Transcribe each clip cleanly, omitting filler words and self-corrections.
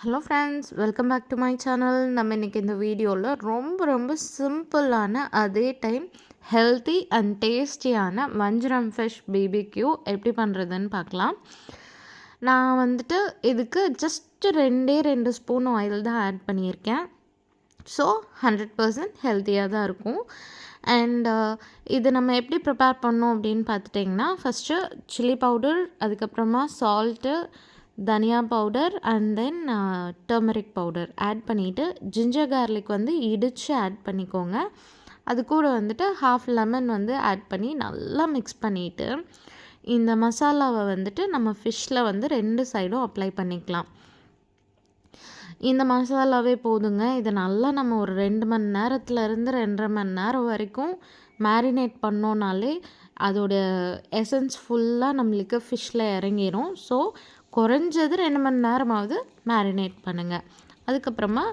Hello friends, welcome back to my channel. நம்ம இன்றைக்கி இந்த வீடியோவில் ரொம்ப சிம்பிளான அதே டைம் ஹெல்த்தி அண்ட் டேஸ்டியான வஞ்சரம் ஃபிஷ் பிபிக்யூ எப்படி பண்ணுறதுன்னு பார்க்கலாம். நான் இதுக்கு ஜஸ்ட்டு 2 ஸ்பூன் ஆயில் தான் ஆட் பண்ணியிருக்கேன். ஸோ 100% ஹெல்த்தியாக தான் இருக்கும். அண்ட் இது நம்ம எப்படி ப்ரிப்பேர் பண்ணோம் அப்படின்னு பார்த்துட்டிங்கன்னா, ஃபஸ்ட்டு சில்லி பவுடர், அதுக்கப்புறமா சால்ட்டு, தனியா powder and then turmeric powder add பண்ணிவிட்டு ஜிஞ்சர் கார்லிக் இடித்து ஆட் பண்ணிக்கோங்க. அது கூட ஹாஃப் லெமன் ஆட் பண்ணி நல்லா மிக்ஸ் பண்ணிவிட்டு இந்த மசாலாவை நம்ம ஃபிஷ்ஷில் 2 சைடும் அப்ளை பண்ணிக்கலாம். இந்த மசாலாவே போதுங்க. இதை நல்லா நம்ம ஒரு 2 மணி நேரத்துலேருந்து 2.5 மணி நேரம் வரைக்கும் மேரினேட் பண்ணோன்னாலே அதோட எசன்ஸ் ஃபுல்லாக நம்மளுக்கு ஃபிஷ்ஷில் இறங்கிடும். ஸோ குறைஞ்சது 2 மணி நேரமாவது மேரினேட் பண்ணுங்கள். அதுக்கப்புறமா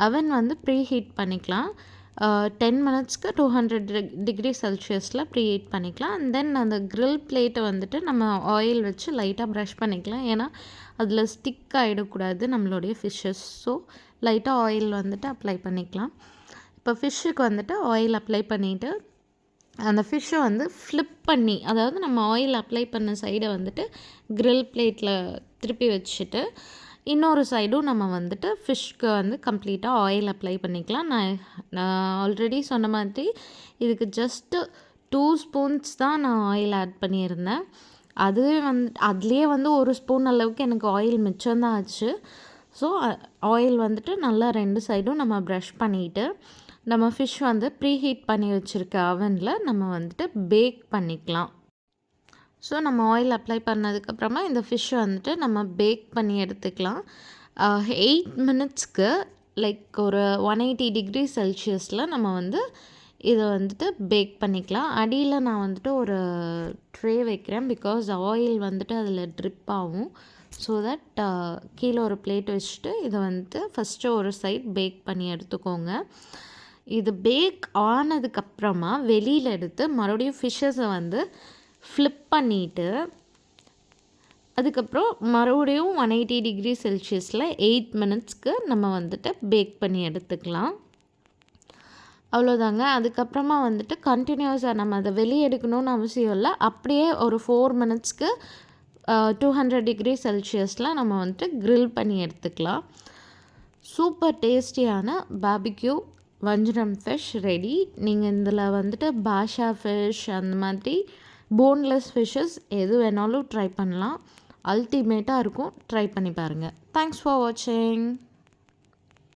அவன் ப்ரீ ஹீட் பண்ணிக்கலாம். 10 மினிட்ஸ்க்கு 200 டிகிரி செல்சியஸில் ப்ரீ ஹீட் பண்ணிக்கலாம். அண்ட் தென் அந்த க்ரில் பிளேட்டை நம்ம ஆயில் வச்சு லைட்டாக ப்ரஷ் பண்ணிக்கலாம். ஏன்னா அதில் ஸ்டிக் ஆகிடக்கூடாது நம்மளுடைய ஃபிஷ்ஷஸ். ஸோ லைட்டாக ஆயில் அப்ளை பண்ணிக்கலாம். இப்போ ஃபிஷ்ஷுக்கு ஆயில் அப்ளை பண்ணிவிட்டு அந்த ஃபிஷ்ஷை ஃப்ளிப் பண்ணி, அதாவது நம்ம ஆயில் அப்ளை பண்ண சைடை க்ரில் பிளேட்டில் திருப்பி வச்சுட்டு இன்னொரு சைடும் நம்ம ஃபிஷ்க்கு கம்ப்ளீட்டாக ஆயில் அப்ளை பண்ணிக்கலாம். நான் ஆல்ரெடி சொன்ன மாதிரி இதுக்கு ஜஸ்ட்டு 2 ஸ்பூன்ஸ் தான் நான் ஆயில் ஆட் பண்ணியிருந்தேன். அதுவே அதுலேயே 1 ஸ்பூன் அளவுக்கு எனக்கு ஆயில் மிச்சம்தான் ஆச்சு. ஸோ ஆயில் நல்லா 2 சைடும் நம்ம ப்ரஷ் பண்ணிவிட்டு நம்ம ஃபிஷ் ப்ரீ ஹீட் பண்ணி வச்சுருக்க அவனில் நம்ம பேக் பண்ணிக்கலாம். ஸோ நம்ம ஆயில் அப்ளை பண்ணதுக்கப்புறமா இந்த ஃபிஷ்ஷை நம்ம பேக் பண்ணி எடுத்துக்கலாம். 8 மினிட்ஸ்க்கு லைக் ஒரு 180 டிகிரி செல்சியஸில் நம்ம இதை பேக் பண்ணிக்கலாம். அடியில் நான் ஒரு ட்ரே வைக்கிறேன். பிகாஸ் ஆயில் அதில் ட்ரிப் ஆகும். ஸோ தட் கீழே ஒரு பிளேட் வச்சுட்டு இதை ஃபஸ்ட்டு ஒரு சைட் பேக் பண்ணி எடுத்துக்கோங்க. இது பேக் ஆனதுக்கப்புறமா வெளியில் எடுத்து மறுபடியும் ஃபிஷ்ஷஸை ஃப்ளிப் பண்ணிவிட்டு அதுக்கப்புறம் மறுபடியும் 180 டிகிரி செல்சியஸில் 8 மினிட்ஸ்க்கு நம்ம பேக் பண்ணி எடுத்துக்கலாம். அவ்வளோதாங்க. அதுக்கப்புறமா கண்டினியூஸாக நம்ம அதை வெளியே எடுக்கணும்னு அவசியம் இல்லை. அப்படியே ஒரு 4 மினிட்ஸ்க்கு 200 டிகிரி செல்சியஸில் நம்ம க்ரில் பண்ணி எடுத்துக்கலாம். சூப்பர் டேஸ்டியான பாபிக்யூ வஞ்சரம் ஃபிஷ் ரெடி. நீங்கள் இதில் பாஷா ஃபிஷ் அந்த மாதிரி போன்லெஸ் ஃபிஷ்ஷஸ் எது வேணாலும் ட்ரை பண்ணலாம். அல்டிமேட்டாக இருக்கும். ட்ரை பண்ணி பாருங்கள். தேங்க்ஸ் ஃபார் வாட்சிங்.